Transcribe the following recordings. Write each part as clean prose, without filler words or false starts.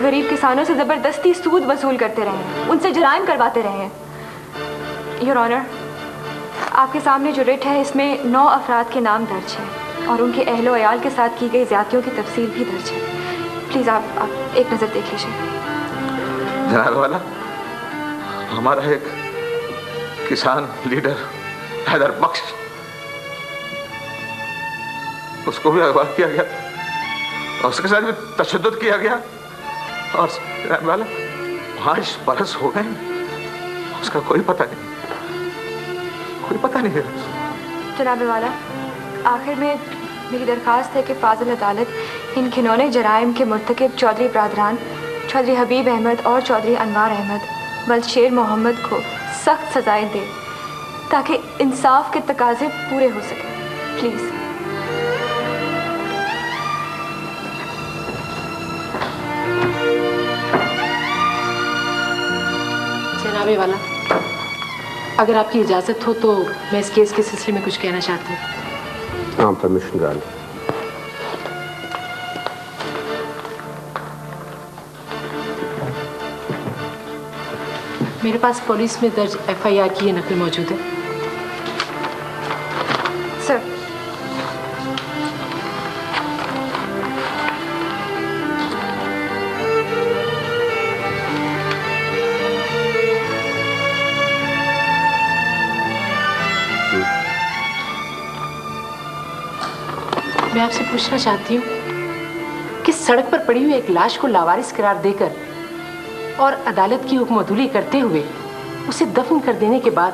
गरीब किसानों से ज़बरदस्ती सूद वसूल करते रहे हैं, उनसे जराइम करवाते रहे हैं। योर ऑनर, आपके सामने जो रिट है इसमें 9 अफराद के नाम दर्ज हैं और उनके अहलो अयाल के साथ की गई ज़्यादतियों की तफसील भी दर्ज है। प्लीज़ आप एक नज़र देख लीजिए। जनाब वाला, हमारा एक किसान लीडर हैदर बख्श, उसको भी अगवा किया गया और उसके साथ भी तशद्दुद किया गया और जनाब वाला 5 बरस हो गए, उसका कोई पता नहीं है। जनाब वाला, आखिर में मेरी दरख्वास्त है कि फाजिल अदालत इन घिनौने जराइम के मुर्तकिब चौधरी बरादरान, चौधरी हबीब अहमद और चौधरी अनवार अहमद वल शेर मोहम्मद को सख्त सजाएं दे ताकि इंसाफ के तकाजे पूरे हो सके। प्लीज़। जनाबे वाला, अगर आपकी इजाज़त हो तो मैं इस केस के सिलसिले में कुछ कहना चाहती हूँ। हाँ, परमिशन ग्रांट। मेरे पास पुलिस में दर्ज FIR की ये नकल मौजूद है। सर, मैं आपसे पूछना चाहती हूँ कि सड़क पर पड़ी हुई एक लाश को लावारिस करार देकर और अदालत की हुक्मअदुली करते हुए उसे दफन कर देने के बाद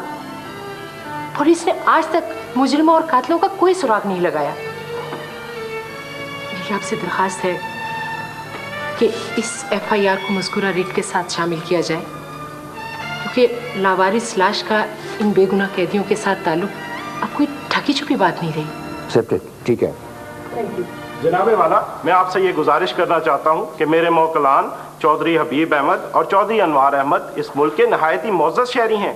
पुलिस ने आज तक मुजरिमों और कातिलों का कोई सुराग नहीं लगाया। मेरी आपसे दरखास्त है कि इस FIR को मज़कूरा रिट के साथ शामिल किया जाए, क्योंकि लावारिस लाश का इन बेगुनाह कैदियों के साथ ताल्लुक अब कोई ढकी छुपी बात नहीं रही। ठीक है। जनाबे वाला, मैं आपसे ये गुजारिश करना चाहता हूँ कि मेरे मौकलान चौधरी हबीब अहमद और चौधरी अनवार अहमद इस मुल्क के नहायत ही मोअज़्ज़ज़ शहरी हैं।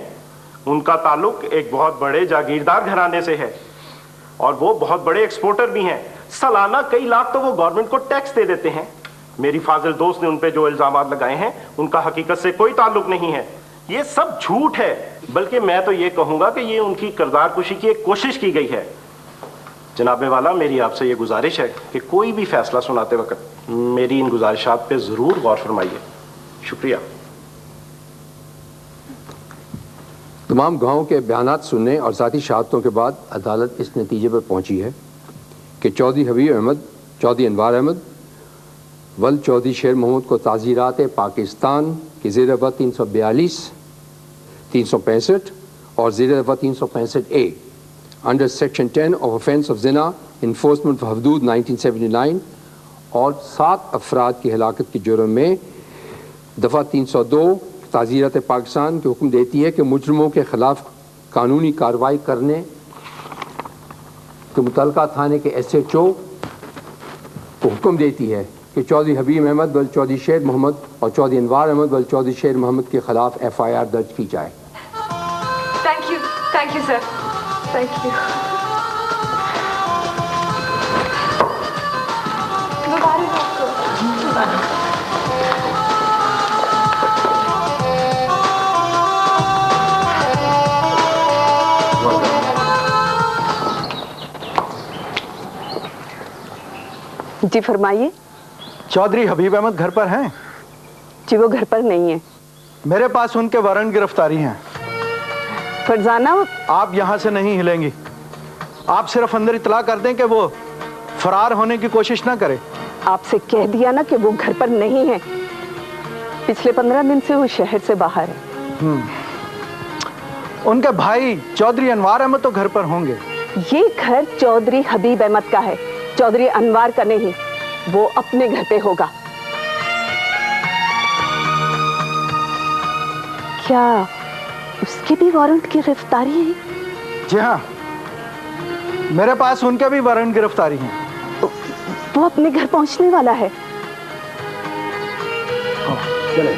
उनका ताल्लुक एक बहुत बड़े जागीरदार घराने से है और वो बहुत बड़े एक्सपोर्टर भी हैं। सालाना कई लाख तो वो गवर्नमेंट को टैक्स दे देते हैं। मेरी फाजिल दोस्त ने उन पे जो इल्ज़ाम लगाए हैं उनका हकीकत से कोई ताल्लुक नहीं है, ये सब झूठ है। बल्कि मैं तो ये कहूँगा कि ये उनकी किरदार कुशी की एक कोशिश की गई है। जनाबे वाला, मेरी आपसे ये गुजारिश है कि कोई भी फैसला सुनाते वक्त मेरी इन गुजारिशात पे ज़रूर गौर फरमाइए। शुक्रिया। तमाम गाँव के बयानात सुनने और ज़ाती शहादतों के बाद अदालत इस नतीजे पर पहुंची है कि चौधरी हबीब अहमद, चौधरी अनवार अहमद वल चौधरी शेर मोहम्मद को ताज़ीरात पाकिस्तान के ज़ेर दफ़ा 342, 365 और ज़ेर दफ़ा 365A under section 10 of offence of ज़िना इन्फोर्समेंट ऑफ हदूद 1979 और 7 अफराद की हलाकत के जुर्म में दफ़ा 302 ताज़ीरात पाकिस्तान की हुक्म देती है कि मुजरिमों के ख़िलाफ़ कानूनी कार्रवाई करने के मुतल्लिका थाने के SHO को हुक्म देती है कि चौधरी हबीब अहमद वल चौधरी शेर मोहम्मद और चौधरी अनवार अहमद वल चौधरी शेर मोहम्मद के ख़िलाफ़ FIR दर्ज की जाए। Thank you sir, thank you. जी फरमाइए। चौधरी हबीब अहमद घर पर हैं? जी वो घर पर नहीं है। मेरे पास उनके वारंट गिरफ्तारी हैं। फरजाना, आप यहाँ से नहीं हिलेंगी। आप सिर्फ अंदर इतला कर दें कि वो फरार होने की कोशिश ना करे। आपसे कह दिया ना कि वो घर पर नहीं है। पिछले 15 दिन से वो शहर से बाहर है। उनके भाई चौधरी अनवार अहमद तो घर पर होंगे। ये घर चौधरी हबीब अहमद का है, चौधरी अनवार का नहीं। वो अपने घर पे होगा। क्या उसकी भी वारंट की गिरफ्तारी है? जी हाँ, मेरे पास उनके भी वारंट गिरफ्तारी हैं। वो अपने घर पहुंचने वाला है। चले।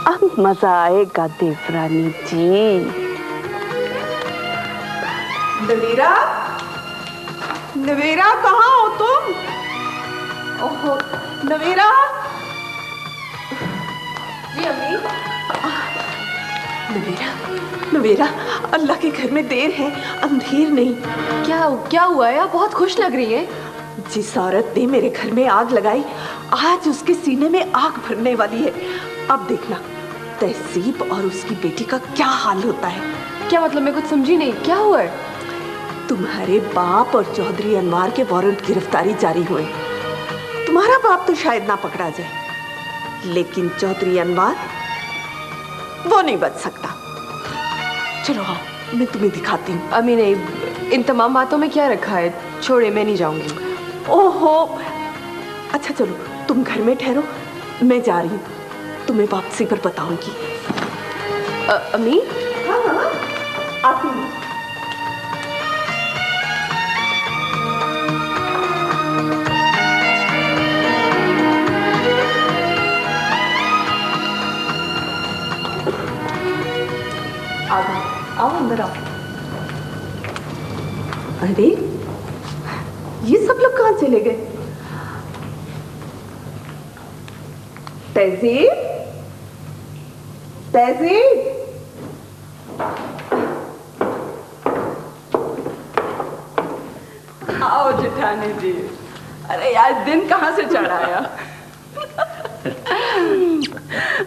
अब मजा आएगा देवरानी जी। दलीरा, नवेरा, कहाँ हो तुम? ओहो, नवेरा। जी अम्मी। नवेरा, नवेरा, अल्लाह के घर में देर है, अंधेर नहीं। क्या हुआ है? आप बहुत खुश लग रही है। जिस औरत ने मेरे घर में आग लगाई, आज उसके सीने में आग भरने वाली है। अब देखना तहसीब और उसकी बेटी का क्या हाल होता है। क्या मतलब? मैं कुछ समझी नहीं, क्या हुआ है? तुम्हारे बाप और चौधरी अनवार के वारंट गिरफ्तारी जारी हुए। तुम्हारा बाप तो शायद ना पकड़ा जाए, लेकिन चौधरी अनवार वो नहीं बच सकता। चलो हाँ, मैं तुम्हें दिखाती हूँ। अम्मी नहीं, इन तमाम बातों में क्या रखा है? छोड़े, मैं नहीं जाऊंगी। ओहो, अच्छा चलो तुम घर में ठहरो, मैं जा रही हूँ, तुम्हें वापसी पर बताऊंगी। अम्मी? हाँ हाँ, आती हूँ। आओ अंदर आओ। अरे ये सब लोग कहाँ चले गए? तहजीब, तहजीब, आओ जेठानी जी। अरे यार, दिन कहाँ से चढ़ आया?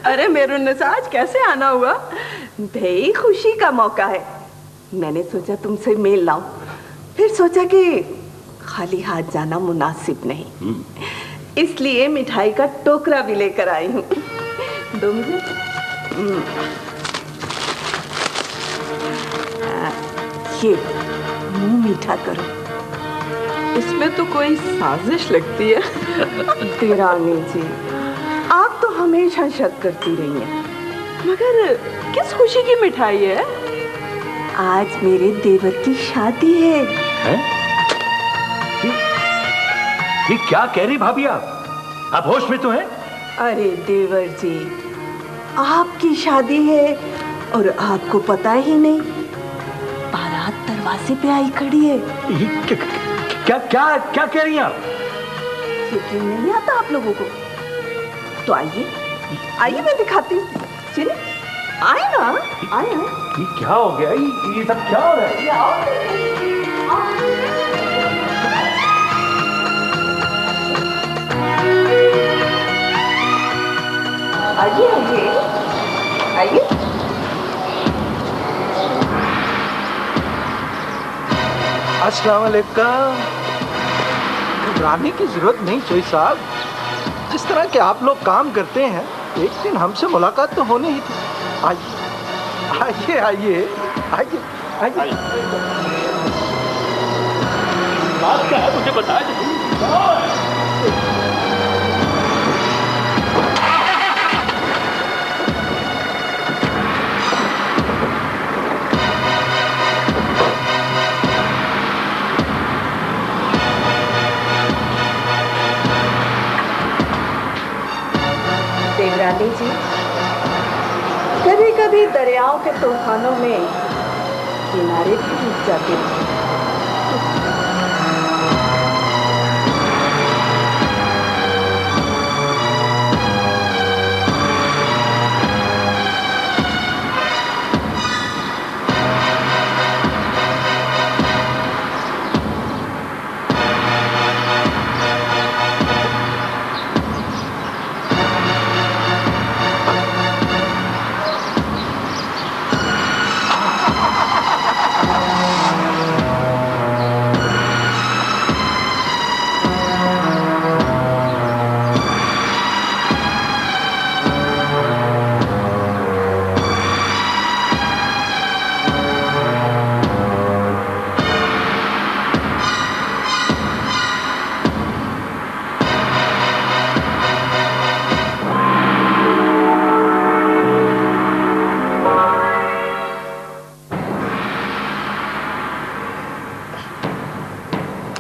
अरे मेरे नसाज, कैसे आना हुआ? भाई खुशी का मौका है, मैंने सोचा तुमसे मेल लाऊं, फिर सोचा कि खाली हाथ जाना मुनासिब नहीं, इसलिए मिठाई का टोकरा भी लेकर आई हूँ। दो मुझे। ये मुंह मीठा करो, इसमें तो कोई साजिश लगती है। देरानी जी, आप तो हमेशा शक करती रही हैं, मगर किस खुशी की मिठाई है? आज मेरे देवर की शादी है। ये क्या कह रही भाभी आप होश में तो हैं? अरे देवर जी, आपकी शादी है और आपको पता ही नहीं, बारात दरवाजे पे आई खड़ी है। ये क्या क्या क्या कह रही हैं आप? यकीन नहीं आता आप लोगों को? तो आइए आइए, मैं दिखाती हूँ। चलिए आए ना, आए ना। ये क्या हो गया? ये सब क्या हो रहा है? आइए आइए आइए। अस्सलाम वालेकुम। घबराने की जरूरत नहीं चोई साहब, जिस तरह के आप लोग काम करते हैं, एक दिन हमसे मुलाकात तो होनी ही थी। आइए आइए आइए आइए आइए। बात क्या है, मुझे बता दीजिए। देवरानी जी, कभी कभी दरियाओं के तूफानों में किनारे भी टूट जाते हैं।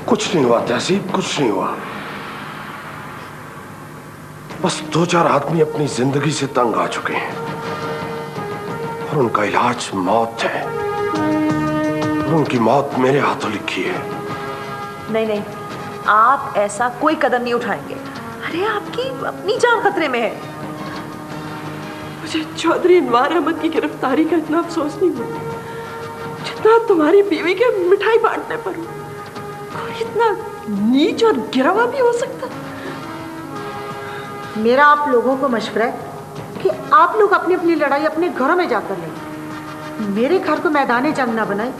कुछ नहीं हुआ तहसीब, कुछ नहीं हुआ। बस दो चार आदमी अपनी जिंदगी से तंग आ चुके हैं और उनका इलाज मौत है और उनकी मौत मेरे हाथों लिखी है। नहीं नहीं, आप ऐसा कोई कदम नहीं उठाएंगे। अरे आपकी अपनी जान खतरे में है। मुझे चौधरी अनवार अहमद की गिरफ्तारी का इतना अफसोस नहीं हुआ जितना तुम्हारी बीवी के मिठाई बांटने पर हुआ। कोई इतना नीच और गिरवा भी हो सकता? मेरा आप लोगों को मशवरा है कि आप लोग अपनी अपनी लड़ाई अपने घरों में जाकर लें, मेरे घर को मैदान जंग ना बनाए।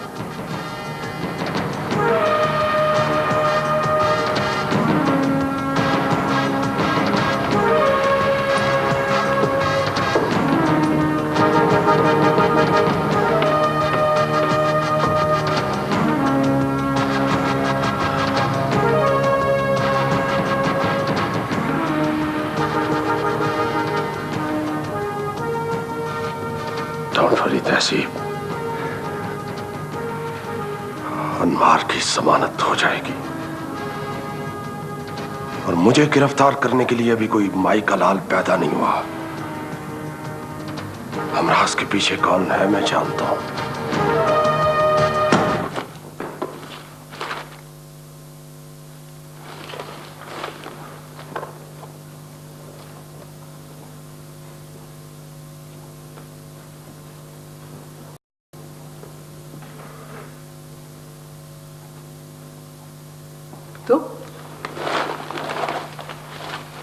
तहसीब, अनवार की जमानत हो जाएगी और मुझे गिरफ्तार करने के लिए अभी कोई माई का लाल पैदा नहीं हुआ। हमराज के पीछे कौन है मैं जानता हूं। तो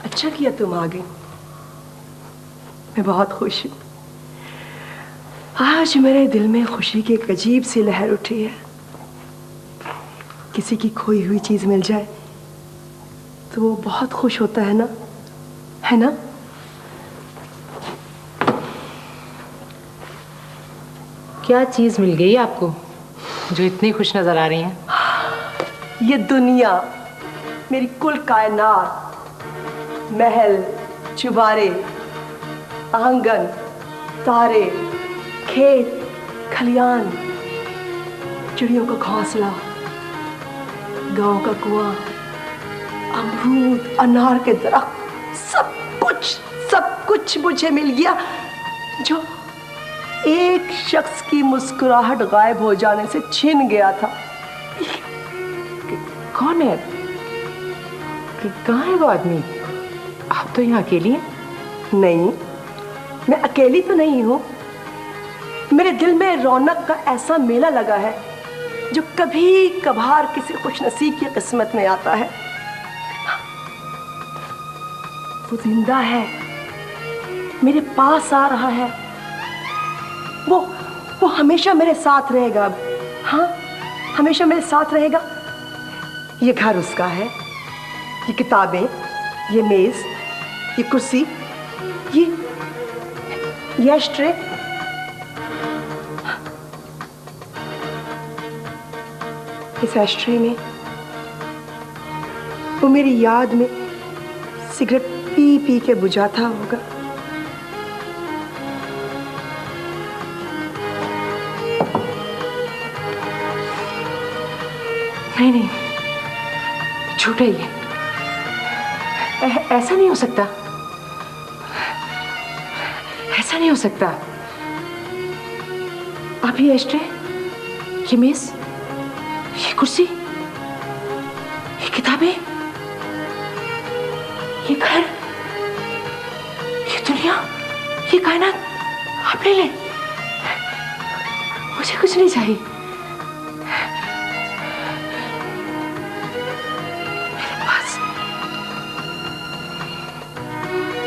अच्छा किया तुम आ गई। मैं बहुत खुश हूं। आज मेरे दिल में खुशी की एक अजीब सी लहर उठी है। किसी की खोई हुई चीज मिल जाए तो वो बहुत खुश होता है ना, है ना? क्या चीज मिल गई आपको जो इतनी खुश नजर आ रही है? ये दुनिया, मेरी कुल कायनात, महल, चुबारे, आंगन, तारे, खेत, खलियान, चिड़ियों का घोंसला, गांव का कुआं, अमरूद, अनार के दरख्त, सब कुछ मुझे मिल गया जो एक शख्स की मुस्कुराहट गायब हो जाने से छिन गया था। कौन है? कहाँ है वो आदमी? आप तो यहाँ अकेली हैं? नहीं, मैं अकेली तो नहीं हूँ। मेरे दिल में रौनक का ऐसा मेला लगा है जो कभी कभार किसी खुशनसीब की किस्मत में आता है। वो जिंदा है, मेरे पास आ रहा है। वो हमेशा मेरे साथ रहेगा। अब हाँ, हमेशा मेरे साथ रहेगा। ये घर उसका है, ये किताबें, ये मेज, ये कुर्सी, ये एस्ट्रे, इस एस्ट्रे में वो मेरी याद में सिगरेट पी पी के बुझाता होगा। नहीं, झूठ है ये। ऐसा नहीं हो सकता, ऐसा नहीं हो सकता। आप ये एस्ट्रे, ये मेज, ये कुर्सी, ये किताबें, ये घर, ये दुनिया, ये कायनात आप ले लें। मुझे कुछ नहीं चाहिए।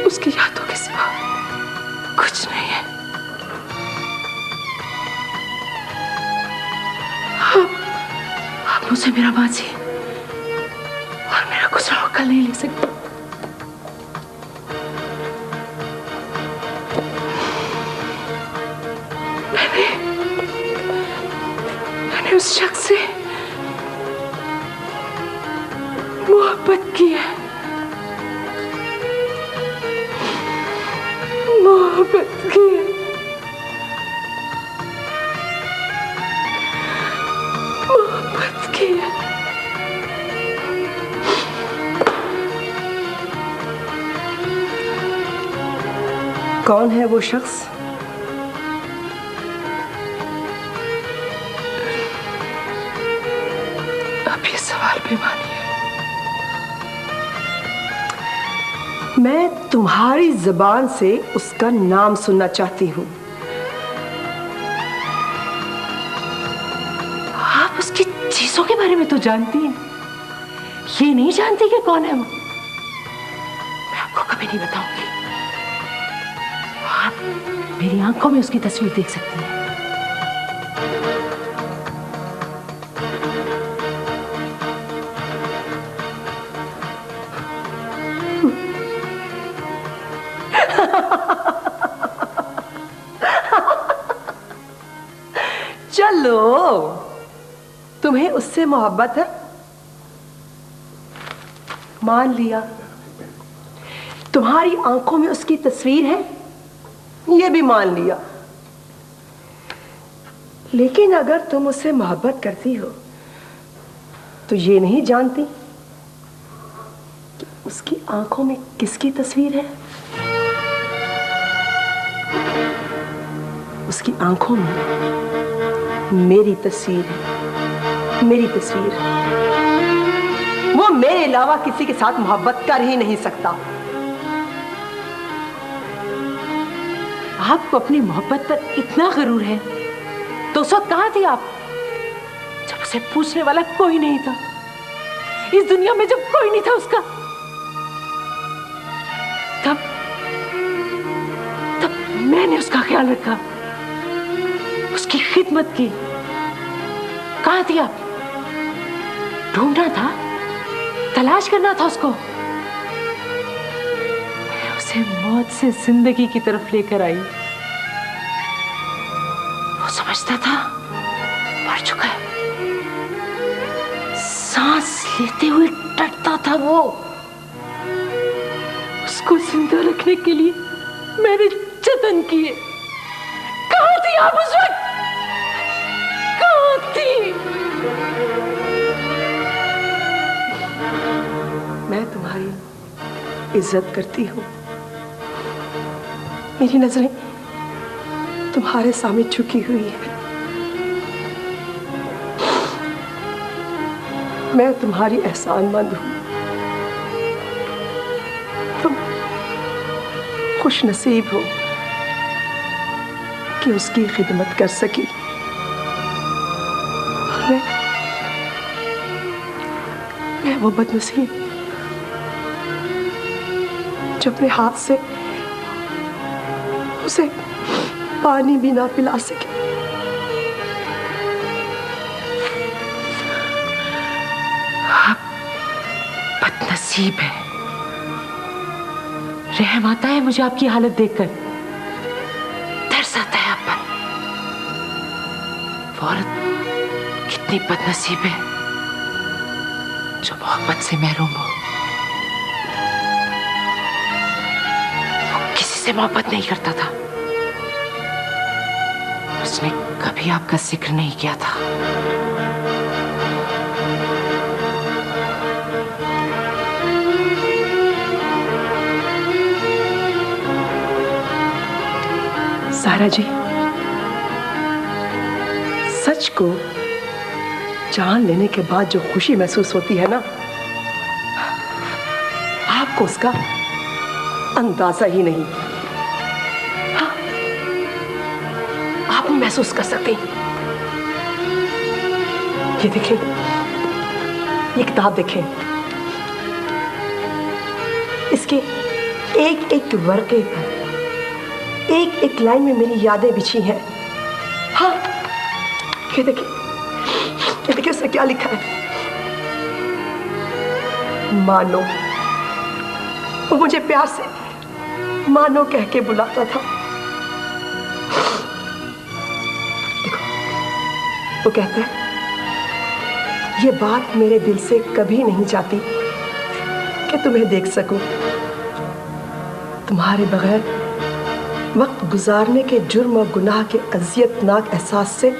उसकी यादों के सिवा कुछ नहीं है। आप मुझसे मेरा बाजी और मेरा गुजरा हुआ कल नहीं ले सकते। मैंने उस शख्स से मोहब्बत की है, मोहब्बत की है, मोहब्बत की है। कौन है वो शख्स? अब ये सवाल बेमानी है। मैं तुम्हारी जुबान से उसका नाम सुनना चाहती हूँ। आप उसकी चीजों के बारे में तो जानती हैं, ये नहीं जानती कि कौन है वो। मैं आपको कभी नहीं बताऊंगी। आप मेरी आंखों में उसकी तस्वीर देख सकती हैं। चलो, तुम्हें उससे मोहब्बत है, मान लिया। तुम्हारी आंखों में उसकी तस्वीर है, यह भी मान लिया। लेकिन अगर तुम उससे मोहब्बत करती हो तो ये नहीं जानती कि उसकी आंखों में किसकी तस्वीर है। उसकी आंखों में मेरी तस्वीर है, मेरी तस्वीर। वो मेरे अलावा किसी के साथ मोहब्बत कर ही नहीं सकता। आपको अपनी मोहब्बत पर इतना गरूर है तो उस वक्त कहां थी आप, जब उसे पूछने वाला कोई नहीं था इस दुनिया में, जब कोई नहीं था उसका? तब मैंने उसका ख्याल रखा, उसकी खिदमत की। कहां थी आप? ढूंढना था, तलाश करना था उसको। मैं उसे मौत से जिंदगी की तरफ लेकर आई। वो समझता था मर चुका है, सांस लेते हुए डरता था वो। उसको जिंदा रखने के लिए मैंने जतन किए। कहां थी आप उस वक्त? कहां थी? मैं तुम्हारी इज्जत करती हूँ। मेरी नजरें तुम्हारे सामने झुकी हुई है। मैं तुम्हारी एहसानमंद हूँ। तुम खुश नसीब हो कि उसकी खिदमत कर सकी। मैं वो बदनसीब जो अपने हाथ से उसे पानी भी ना पिला सके। आप बदनसीब है। रहम आता है मुझे आपकी हालत देखकर, तरस आता है आप पर। वो औरत कितनी बदनसीब है जो मोहब्बत से महरूम हो। वो किसी से मोहब्बत नहीं करता था, उसने कभी आपका जिक्र नहीं किया था। सारा जी, सच को जान लेने के बाद जो खुशी महसूस होती है ना, आपको उसका अंदाजा ही नहीं। हाँ, आप महसूस कर सकते हैं। ये देखें, ये किताब देखें, इसके एक एक वर्के पर एक एक लाइन में मेरी यादें बिछी हैं। हाँ, ये देखिए उसने क्या लिखा है। मानो, वो मुझे प्यार से मानो कह के बुलाता था। देखो, वो कहता है, ये बात मेरे दिल से कभी नहीं जाती कि तुम्हें देख सकूं। तुम्हारे बगैर वक्त गुजारने के जुर्म और गुनाह के अजियतनाक एहसास से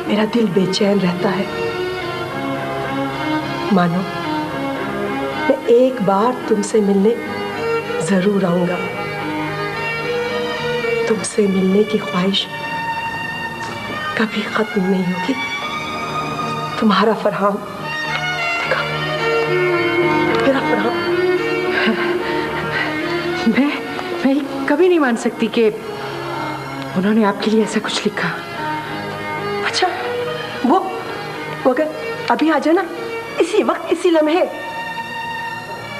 मेरा दिल बेचैन रहता है। मानो, मैं एक बार तुमसे मिलने जरूर आऊंगा। तुमसे मिलने की ख्वाहिश कभी खत्म नहीं होगी। तुम्हारा फरहान, देखा मेरा फरहान। मैं कभी नहीं मान सकती कि उन्होंने आपके लिए ऐसा कुछ लिखा। अच्छा, वो अगर अभी आ जाए ना, इसी वक्त इसी लम्हे,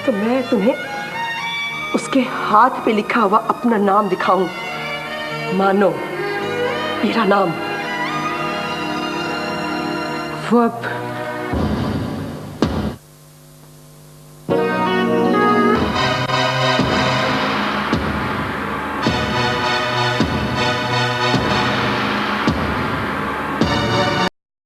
तो मैं तुम्हें उसके हाथ पे लिखा हुआ अपना नाम दिखाऊं। मानो मेरा नाम। वो अब